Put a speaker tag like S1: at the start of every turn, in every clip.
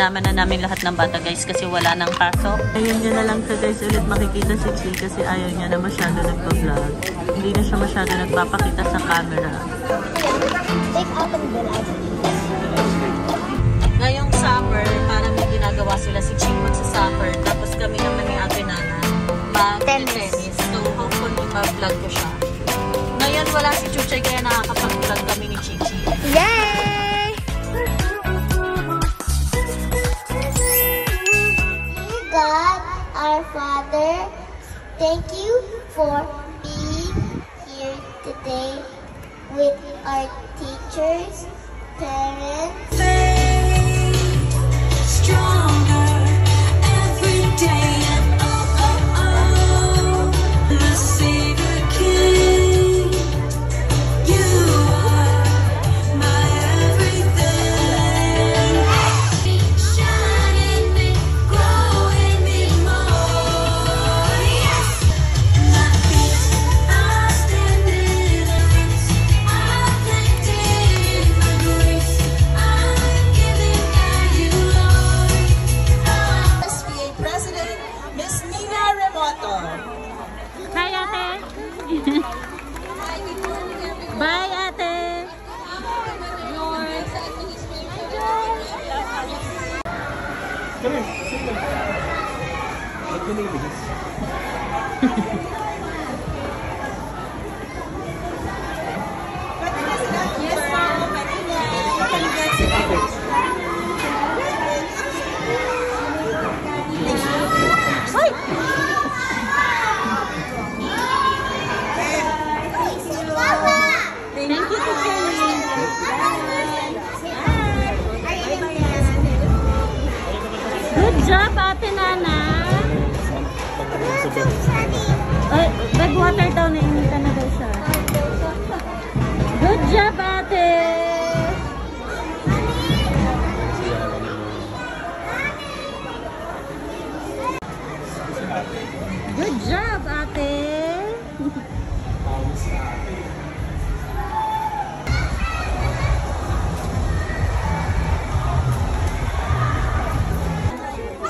S1: sinama na namin lahat ng bata guys kasi wala nang pasok. Ayun nyo na lang sa guys ulit makikita si Chi kasi ayaw niya na masyado nagpa-vlog. Hindi na siya masyado nagpapakita sa camera. Ngayong summer, parang may ginagawa sila si Chi magsa-summer. Tapos kami naman ni Ate Nana mag-tennis. So hopefully mag-vlog ko siya. Ngayon wala si Chuchay kaya nakakapag-vlog kami ni Chichi.
S2: Yay! God, our Father, thank you for being here today with our teachers, parents.
S3: Stronger every day. Oh, oh, oh. The Savior King. You are my everything. Shine in me, grow in me more. Yes. My feet are standing erase. I'm planted my grace. I'm giving at you, Lord.
S4: SPA President, Miss Nina Remoto.
S1: Hi, Ate! Bye, Ate! Thank you, good job, Ate Nana! Ay, bag water daw, nainitan na daw siya. Good job, Ate! Good job, Ate!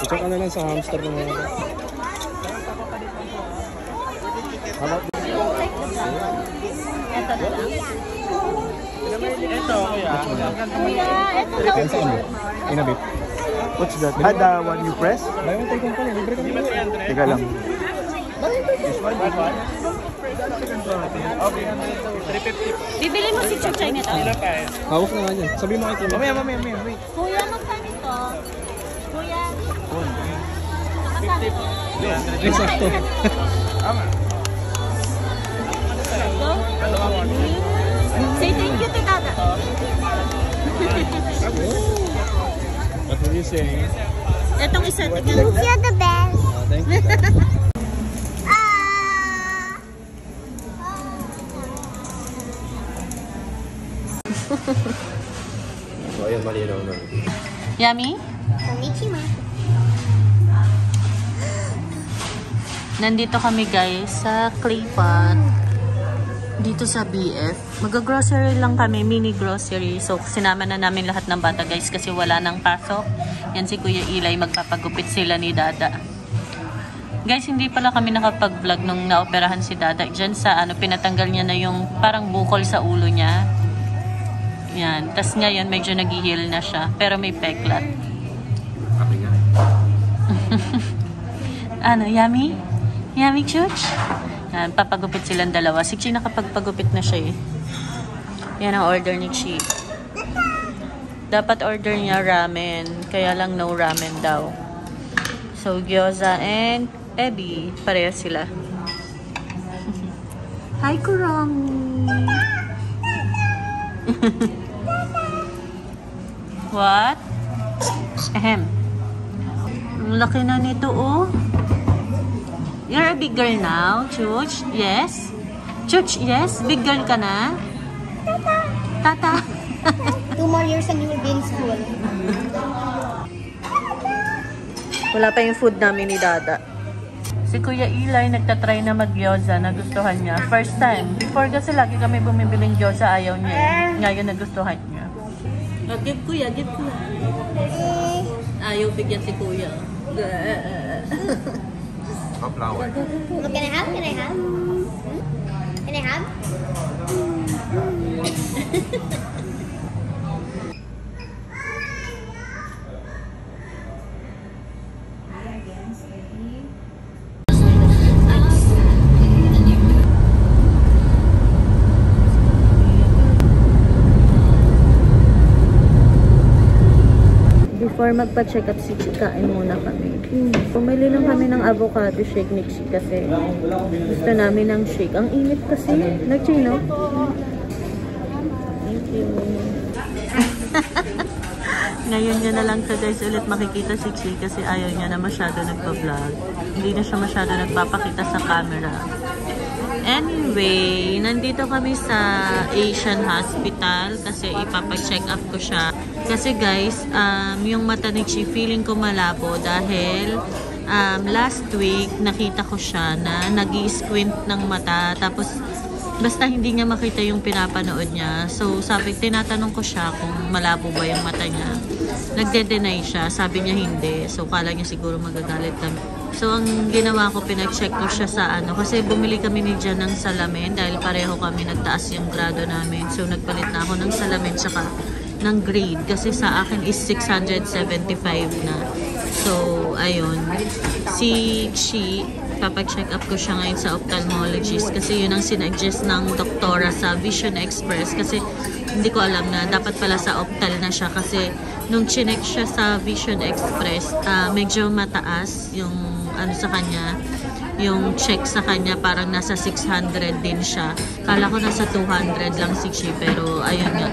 S5: Ito ka na lang sa hamster na mga.
S1: Ito, kuya, ito daw.
S5: Inabit.
S6: What's that? Ah, the one you press?
S5: Buy one, take one pala. Libre ka naman.
S6: Teka lang.
S1: Bibili mo si Chuchay nito.
S5: Hawak na nga yan. Sabi mo kay Kuya.
S6: Mamaya. Wait.
S1: Kuya, magkano ito? Kuya. Magkano ito?
S5: Exacto.
S1: Say thank you to Dada.
S5: What were you saying?
S1: Itong isa, tignan mo.
S2: You're the best.
S5: Thank you.
S6: So, ayan, malinaw na.
S1: Yummy?
S2: Konnichiwa.
S1: Nandito kami guys sa clay pot. Dito sa BF. Mag-grocery lang kami, mini grocery. So, sinama na namin lahat ng bata guys kasi wala nang pasok. Yan si Kuya Eli, magpapagupit sila ni Dada. Guys, hindi pala kami nakapag-vlog nung naoperahan si Dada. Diyan sa pinatanggal niya na yung parang bukol sa ulo niya. Yan. Tapos ngayon, medyo nag-heal na siya. Pero may peklat. Ano, yummy? Yummy, Chuch? Yan, papagupit silang dalawa. Si Chi nakapagpagupit na siya eh. Yan ang order ni Chi. Dapat order niya ramen. Kaya lang no ramen daw. So, gyoza and ebi. Pareha sila. Hi, Kurong! What? Ahem. Ang laki na nito, oh. You're a big girl now, Chuch? Yes? Chuch, yes? Big girl ka na? Tata.
S2: 2 more years and you will be in school.
S1: Wala pa yung food namin ni Dada. Si Kuya Eli nagtatry na mag-gyoza, nagustuhan niya. First time. Before kasi lagi kami bumibiling gyoza, ayaw niya. Ngayon nagustuhan niya. Oh, give Kuya, give Kuya. ayaw bigyan si kuya.
S6: flower.
S2: What can I have? Can I have? Can I have?
S1: Before magpa-check up si Chi, kain muna kami. Pumili lang kami ng avocado shake ni Chi kasi gusto namin ng shake. Ang init kasi. Nag-chino? Thank you. Ngayon niya na lang sa guys ulit makikita si Chi kasi ayaw niya na masyado nagpa-vlog. Hindi na siya masyado nagpapakita sa camera. Anyway, nandito kami sa Asian Hospital kasi ipapa-check up ko siya. Kasi guys, yung mata ni Chi feeling ko malabo dahil last week nakita ko siya na nag-i-squint ng mata tapos basta hindi niya makita yung pinapanood niya. So sabi, tinatanong ko siya kung malabo ba yung mata niya. Nagde-deny siya, sabi niya hindi. So kala niya siguro magagalit kami. So, ang ginawa ko, pinag-check ko siya sa kasi bumili kami ni Jan ng salamin dahil pareho kami nagtaas yung grado namin. So, nagpalit na ako ng salamin tsaka ng grade kasi sa akin is 675 na. So, ayun. Si Chi, papag-check up ko siya ngayon sa ophthalmologist kasi yun ang sinuggest ng doktora sa Vision Express kasi hindi ko alam na dapat pala sa optal na siya kasi nung chinek siya sa Vision Express, medyo mataas yung sa kanya, yung check sa kanya parang nasa 600 din siya. Kala ko nasa 200 lang si Chi pero ayun nga,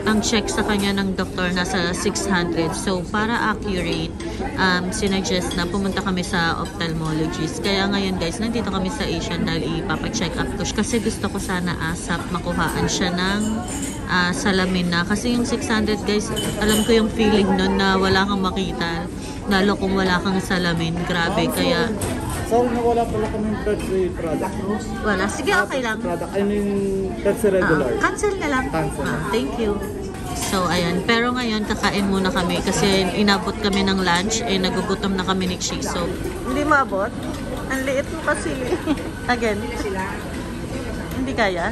S1: ang check sa kanya ng doktor nasa 600. So para accurate, sinuggest na pumunta kami sa ophthalmologist. Kaya ngayon guys, nandito kami sa Asian dahil ipapa-check up ko kasi gusto ko sana ASAP makuhaan siya ng salamin na. Kasi yung 600 guys, alam ko yung feeling nun na wala kang makita. Lalo kung wala kang salamin. Grabe. Kaya
S6: Sorry na wala pala kaming Pepsi product.
S1: wala. Sige, okay lang.
S6: Product, I mean Pepsi regular.
S1: Cancel na lang.
S6: Cancel.
S1: Thank you. So, ayan. Pero ngayon, kakain muna kami kasi inabot kami ng lunch. Nagugutom na kami ni Chi. So, hindi maabot. Ang liit mo kasi. Again. Hindi kaya?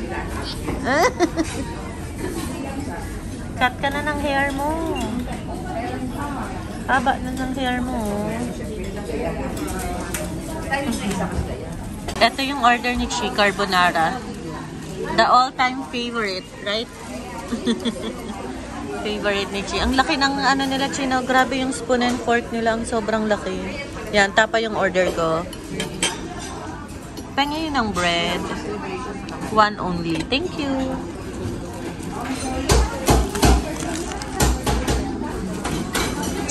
S1: Cut ka na ng hair mo. Haba na ng hair mo. Ito yung order ni Chi, carbonara. The all-time favorite, right? Favorite ni Chi. Ang laki ng nila, Chi, no? Grabe yung spoon and fork nila. Ang sobrang laki. Yan, tapa yung order ko. Pengi yun ng bread. One only. Thank you.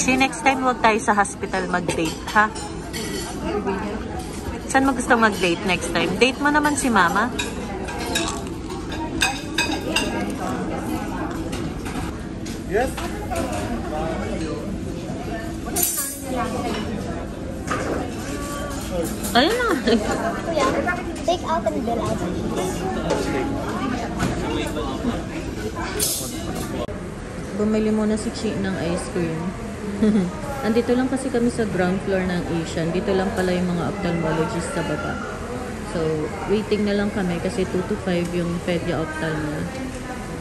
S1: Chi, next time huwag tayo sa hospital mag-date, ha? Saan mo gusto mag-date next time? Date mo naman si Mama.
S6: Yes?
S1: Ayun na.
S2: Kuya, take out and bill out.
S1: Bumili muna si Chi ng ice cream. Andito lang kasi kami sa ground floor ng Asian. Dito lang pala yung mga ophthalmologist sa baba. So, waiting na lang kami kasi 2 to 5 yung pedia optal niya.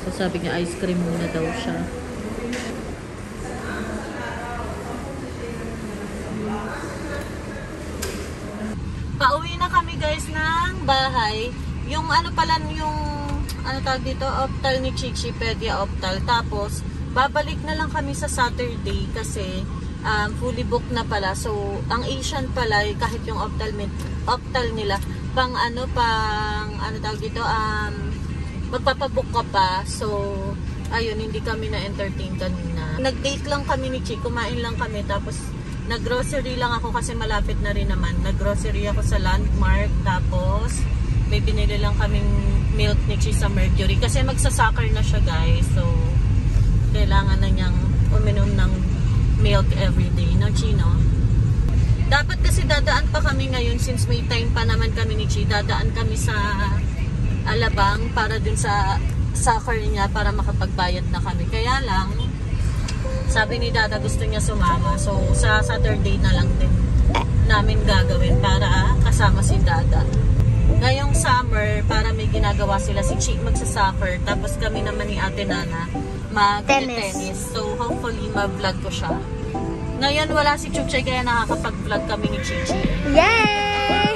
S1: So, sabi niya ice cream muna daw siya. Pauwi na kami guys ng bahay. Yung pala yung tawag dito, optal ni Chichi, pedia optal. Tapos, babalik na lang kami sa Saturday kasi fully booked na pala. So, ang Asian pala, kahit yung optal nila, pang tawag dito, magpapabook ka pa. So, ayun, hindi kami na-entertain kanina. Nag-date lang kami ni Chi, kumain lang kami. Tapos, nag-grocery lang ako kasi malapit na rin naman. Nag-grocery ako sa Landmark. Tapos, may binili lang kaming milk ni Chi sa Mercury. Kasi magsa-soccer na siya guys. So, kailangan na niyang uminom ng milk everyday, no, Chino? Dapat kasi dadaan pa kami ngayon since may time pa naman kami ni Chi. Dadaan kami sa Alabang para dun sa soccer niya para makapagbayad na kami. Kaya lang, Sabi ni Dada gusto niya sumama. So, sa Saturday na lang din namin gagawin para kasama si Dada. Ngayong summer, para may ginagawa sila, si Chi magsa-soccer, tapos kami naman ni Ate Nana mag-tennis. So, hopefully, mag-vlog ko siya. Ngayon, wala si Chuchay, kaya nakakapag-vlog kami ni Chichi.
S2: Yay!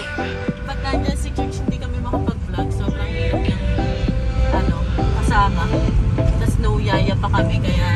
S1: Pag nandiyan si Chuchay, hindi kami makapag-vlog. Sobrang hirap yung, kasama. Tapos no yaya pa kami, kaya